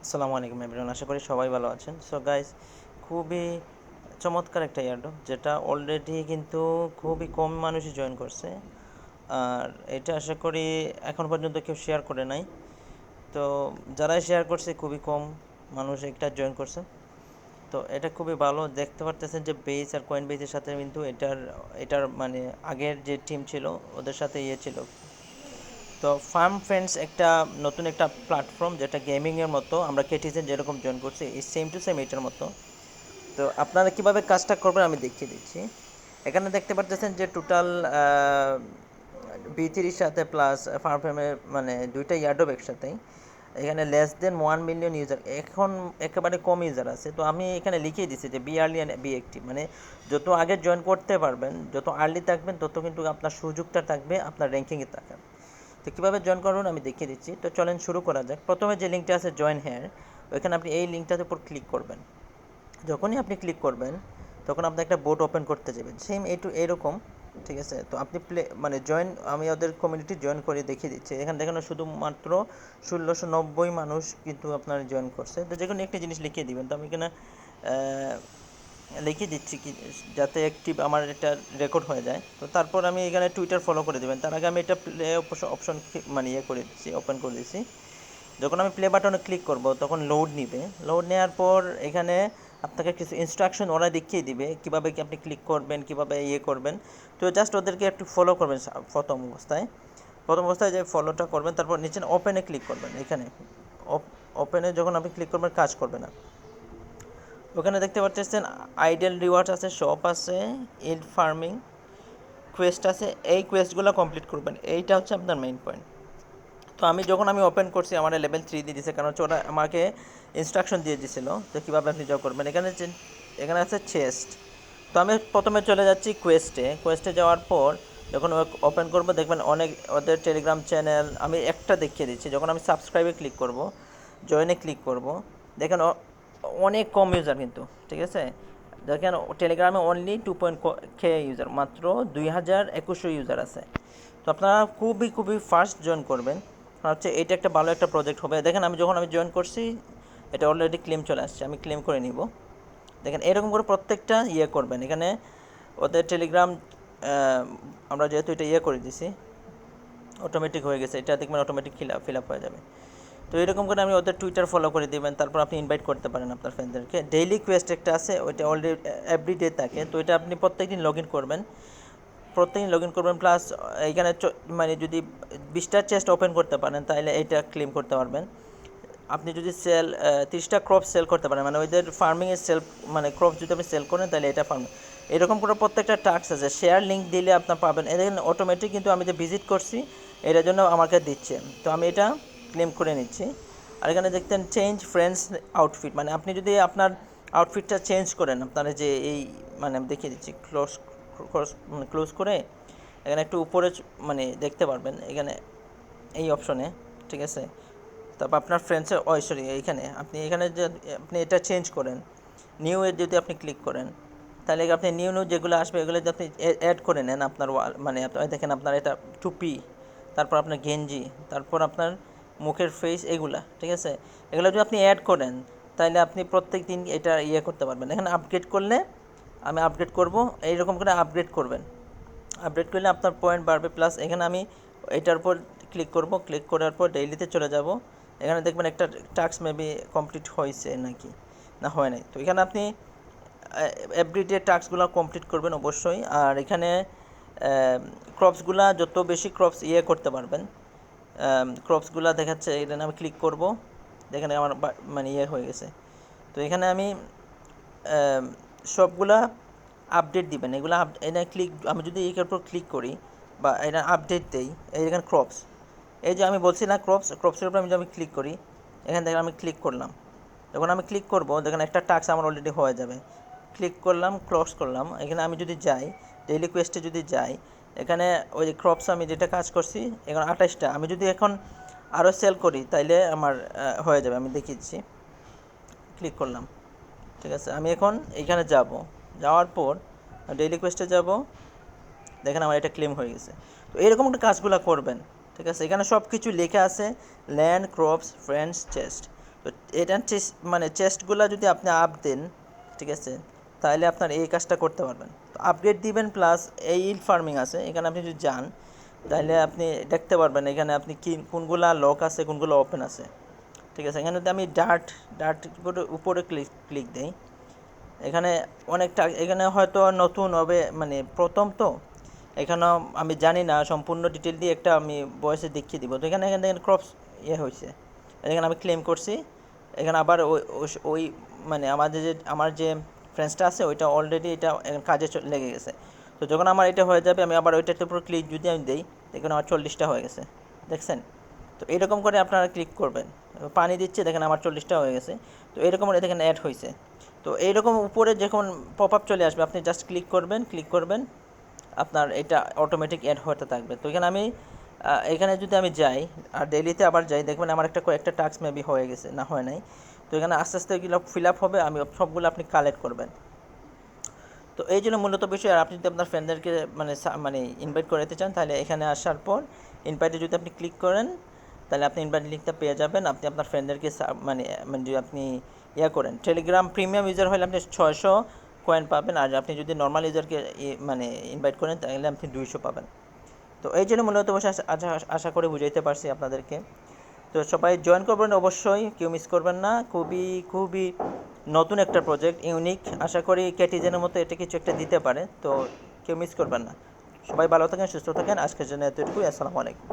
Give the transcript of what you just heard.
আসসালামু আলাইকুম এভরিওয়ান, আশা করি সবাই ভালো আছেন। সো গাইস, খুবই চমৎকার একটা এয়ারড্রপ যেটা অলরেডি কিন্তু খুবই কম মানুষই জয়েন করছে। আর এটা আশা করি এখন পর্যন্ত কেউ শেয়ার করে নাই। তো যারাই শেয়ার করছে খুবই কম মানুষ একটা জয়েন করছে। তো এটা খুবই ভালো, দেখতে পারতেছেন যে বেস আর কয়েন বেসের সাথে কিন্তু এটার মানে আগের যে টিম ছিল ওদের সাথে ছিল। তো ফার্ম ফ্রেন্ডস একটা নতুন একটা প্ল্যাটফর্ম যেটা গেমিংয়ের মতো, আমরা কেটিজেন যেরকম জয়েন করছি এই সেম টু সেম এটার মতো। তো আপনারা কীভাবে কাজটা করবেন আমি দেখিয়ে দিচ্ছি। এখানে দেখতে পাচ্ছেন যে টোটাল B3 সাথে প্লাস ফার্ম ফ্রেমের মানে দুইটা ইয়ারডোব একসাথেই। এখানে লেস দেন 1 মিলিয়ন ইউজার, এখন একেবারে কম ইউজার আছে। তো আমি এখানে লিখিয়ে দিচ্ছি যে be early and be active, মানে যত আগে জয়েন করতে পারবেন, যত আর্লি থাকবেন তত কিন্তু আপনার সুযোগটা থাকবে আপনার র্যাঙ্কিংয়ে থাকার। তো কীভাবে জয়েন করুন আমি দেখিয়ে দিচ্ছি। তো চলেন শুরু করা যাক। প্রথমে যে লিঙ্কটা আছে জয়েন হেয়ার, ওইখানে আপনি এই লিঙ্কটার উপর ক্লিক করবেন। যখনই আপনি ক্লিক করবেন তখন আপনি একটা বোট ওপেন করতে যাবেন, সেম এরকম, ঠিক আছে। তো আপনি মানে জয়েন, আমি ওদের কমিউনিটি জয়েন করে দেখিয়ে দিচ্ছি। এখানে দেখানো শুধুমাত্র 1690 মানুষ কিন্তু আপনার জয়েন করছে। তো যে কোনো একটা জিনিস লিখিয়ে দিবেন। তো আমি এখানে লিখে দিচ্ছি কি, যাতে একটি আমার এটা রেকর্ড হয়ে যায়। তো তারপর আমি এখানে টুইটার ফলো করে দেবেন। তার আগে আমি এটা প্লে অপশন মানে করে দিচ্ছি, ওপেন করে দিচ্ছি। যখন আমি প্লে বাটনে ক্লিক করব তখন লোড নিবে। লোড নেওয়ার পর এখানে আপনাকে কিছু ইনস্ট্রাকশন ওরা দেখিয়ে দিবে কীভাবে কি আপনি ক্লিক করবেন, কীভাবে করবেন। তো জাস্ট ওদেরকে একটু ফলো করবেন প্রথম অবস্থায় যে ফলোটা করবেন, তারপর নিচে ওপেনে ক্লিক করবেন। এখানে ওপেনে যখন আপনি ক্লিক করবেন কাজ করবে না। ওখানে দেখতে পাচ্ছেন আইডেল রিওয়ার্ডস আছে, শপ আছে, ইল্ড ফার্মিং, কোয়েস্ট আছে। এই কোয়েস্টগুলো কমপ্লিট করবেন, এইটা হচ্ছে আপনার মেইন পয়েন্ট। তো আমি ওপেন করছি, আমার লেভেল 3 দিয়ে দিয়েছে, কারণ হচ্ছে ওরা আমাকে ইনস্ট্রাকশন দিয়ে দিয়েছিলো তো কীভাবে আপনি জব করবেন। এখানে আছে চেস্ট। তো আমি প্রথমে চলে যাচ্ছি কোয়েস্টে যাওয়ার পর যখন ওপেন করব দেখবেন অনেক ওদের টেলিগ্রাম চ্যানেল, আমি একটা দেখিয়ে দিচ্ছি। যখন আমি সাবস্ক্রাইবে ক্লিক করব, জয়েনে ক্লিক করব, দেখেন অনেক কম ইউজার কিন্তু, ঠিক আছে। দেখেন টেলিগ্রামে অনলি 2.K ইউজার, মাত্র 2100 ইউজার আছে। তো আপনারা খুবই ফাস্ট জয়েন করবেন, কারণ হচ্ছে এটা একটা ভালো একটা প্রজেক্ট হবে। দেখেন যখন আমি জয়েন করছি এটা অলরেডি ক্লেম চলে আসছে, আমি ক্লেম করে নিব। দেখেন এরকম করে প্রত্যেকটা করবেন। এখানে ওদের টেলিগ্রাম আমরা যেহেতু এটা করে দিছি, অটোমেটিক হয়ে গেছে, এটা দেখবেন অটোমেটিক ফিল আপ হয়ে যাবে। তো এরকম করে আমি ওদের টুইটার ফলো করে দিবেন। তারপর আপনি ইনভাইট করতে পারেন আপনার ফ্রেন্ডদেরকে। ডেইলি কোয়েস্ট একটা আছে, ওইটা অলরেডি এভরিডে থাকে। তো এটা আপনি প্রত্যেকদিন লগ ইন করবেন, প্লাস এইখানে মানে যদি 20টা চেস্ট ওপেন করতে পারেন তাহলে এইটা ক্লেম করতে পারবেন। আপনি যদি 30টা ক্রপ সেল করতে পারেন, মানে ওদের ফার্মিংয়ের সেল, মানে ক্রপ যদি আপনি সেল করেন তাহলে এটা ফার্মিং। এরকম করে প্রত্যেকটা টাস্ক আছে, শেয়ার লিঙ্ক দিলে আপনার পাবেন। এদের অটোমেটিক কিন্তু আমি যে ভিজিট করছি এটার জন্য আমাকে দিচ্ছে। তো আমি এটা ক্লেম করে নিচ্ছি। আর এখানে দেখতেন চেঞ্জ ফ্রেন্ডস আউটফিট, মানে আপনি যদি আপনার আউটফিটটা চেঞ্জ করেন, আপনারা যে এই মানে আমি দেখিয়ে দিচ্ছি, ক্লোজ করে এখানে একটু উপরে মানে দেখতে পারবেন এখানে এই অপশনে, ঠিক আছে। তারপর আপনার ফ্রেন্ডসের সরি, এখানে যে আপনি এটা চেঞ্জ করেন, নিউ এর যদি আপনি ক্লিক করেন তাহলে আপনি নিউ যেগুলো আসবে এগুলো যদি আপনি অ্যাড করে নেন আপনার মানে দেখেন আপনার এটা টুপি, তারপর আপনার গেঞ্জি, তারপর আপনার মুখের ফেস, এগুলা, ঠিক আছে। এগুলো যদি আপনি অ্যাড করেন তাহলে আপনি প্রত্যেক দিন এটা করতে পারবেন। এখানে আপগ্রেড করলে আমি আপগ্রেড করব, এইরকম করে আপগ্রেড করবেন। আপডেট করলে আপনার পয়েন্ট বাড়বে। প্লাস এখানে আমি এটার উপর ক্লিক করব, ক্লিক করার পর ডেইলিতে চলে যাব। এখানে দেখবেন একটা টাস্ক মেবি কমপ্লিট হয়েছে নাকি না হয় নাই। তো এখানে আপনি এভরিডে টাস্কগুলো কমপ্লিট করবেন অবশ্যই। আর এখানে ক্রপসগুলা যত বেশি ক্রপস করতে পারবেন, ক্রপসগুলা দেখাচ্ছে, এখানে আমি ক্লিক করব, এখানে আমার মানে হয়ে গেছে। তো এখানে আমি সবগুলা আপডেট দিবেন। এগুলো এখানে আমি যদি এর উপর ক্লিক করি বা এটা আপডেট দেই, এই এখানে ক্রপস, এই যে আমি বলছি না ক্রপসের উপর আমি ক্লিক করি, এখান থেকে আমি ক্লিক করলাম। যখন আমি ক্লিক করব দেখেন একটা টাস্ক আমার অলরেডি হয়ে যাবে। ক্লিক করলাম, ক্লোজ করলাম। এখানে আমি যদি যাই ডেইলি কোয়েস্টে যদি যাই, এখানে ওই যে ক্রপস আমি যেটা কাজ করছি এখন 28টা, আমি যদি এখন আরও সেল করি তাইলে আমার হয়ে যাবে। আমি দেখিয়েছি, ক্লিক করলাম, ঠিক আছে। আমি এখন এইখানে যাওয়ার পর ডেইলি কোয়েস্টে যাব, দেখেন আমার এটা ক্লেম হয়ে গেছে। তো এরকম একটা কাজগুলো করবেন, ঠিক আছে। এখানে সব কিছু লেখা আছে, ল্যান্ড, ক্রপস, ফ্রেন্ডস, চেস্ট। তো তো এটা মানে চেস্টগুলো যদি আপনি আপ দেন, ঠিক আছে, তাহলে আপনার এই কাজটা করতে পারবেন। তো আপগ্রেড দিবেন প্লাস এই ইল ফার্মিং আছে, এখানে আপনি যদি যান তাহলে আপনি দেখতে পারবেন এখানে আপনি কি কোনগুলা লক আছে কোনগুলো ওপেন আছে, ঠিক আছে। এখানে যদি আমি ডার্ট উপরে ক্লিক দিই, এখানে অনেকটা, এখানে হয়তো নতুন হবে মানে প্রথম তো, এখানেও আমি জানি না সম্পূর্ণ ডিটেল দিয়ে একটা আমি ভয়েসে দেখিয়ে দিব। তো এখানে এখানে দেখেন ক্রপস হয়েছে, এখানে আমি ক্লেম করছি, এখানে আবার ওই মানে আমার যে ফ্রেন্ডসটা আছে ওইটা অলরেডি এটা কাজে লেগে গেছে। তো যখন আমার এটা হয়ে যাবে আমি আবার ওইটার উপর ক্লিক যদি আমি দিই, এখানে আমার 40টা হয়ে গেছে, দেখছেন। তো এরকম করে আপনারা ক্লিক করবেন, পানি দিচ্ছে দেখেন আমার 40টা হয়ে গেছে। তো এরকম দেখেন অ্যাড হয়েছে। তো এইরকম উপরে যখন পপ আপ চলে আসবে আপনি জাস্ট ক্লিক করবেন, আপনার এটা অটোমেটিক অ্যাড হতে থাকবে। তো এখানে আমি এখানে যদি আমি যাই আর ডেইলিতে আবার যাই, দেখবেন আমার কয়েকটা টাস্ক মেবি হয়ে গেছে, না হয় নাই। তো এখানে আস্তে আস্তে এগুলো ফিল আপ হবে, আমি সবগুলো আপনি কালেক্ট করবেন। তো এই জন্য মূলত বিষয়। আর আপনি যদি আপনার ফ্রেন্ডদেরকে মানে ইনভাইট করাতে চান, তাহলে এখানে আসার পর ইনভাইটে যদি আপনি ক্লিক করেন, তাহলে আপনি ইনভাইট লিঙ্কটা পেয়ে যাবেন। আপনি আপনার ফ্রেন্ডদেরকে মানে মানে যদি আপনি করেন, টেলিগ্রাম প্রিমিয়াম ইউজার হলে আপনি 600 কয়েন পাবেন, আর আপনি যদি নর্মাল ইউজারকে মানে ইনভাইট করেন তাহলে আপনি 200 পাবেন। তো এই জন্য মূলত বসে আশা করে বুঝাইতে পারছি আপনাদেরকে। তো সবাই জয়েন করবেন অবশ্যই, কেউ মিস করবেন না। খুবই খুবই নতুন একটা প্রজেক্ট, ইউনিক। আশা করি ক্যাটিজেনের মতো এটা কিছু একটা দিতে পারে, তো কেউ মিস করবেন না। সবাই ভালো থাকেন, সুস্থ থাকেন। আজকের জন্য এতটুকুই। আসসালামু আলাইকুম।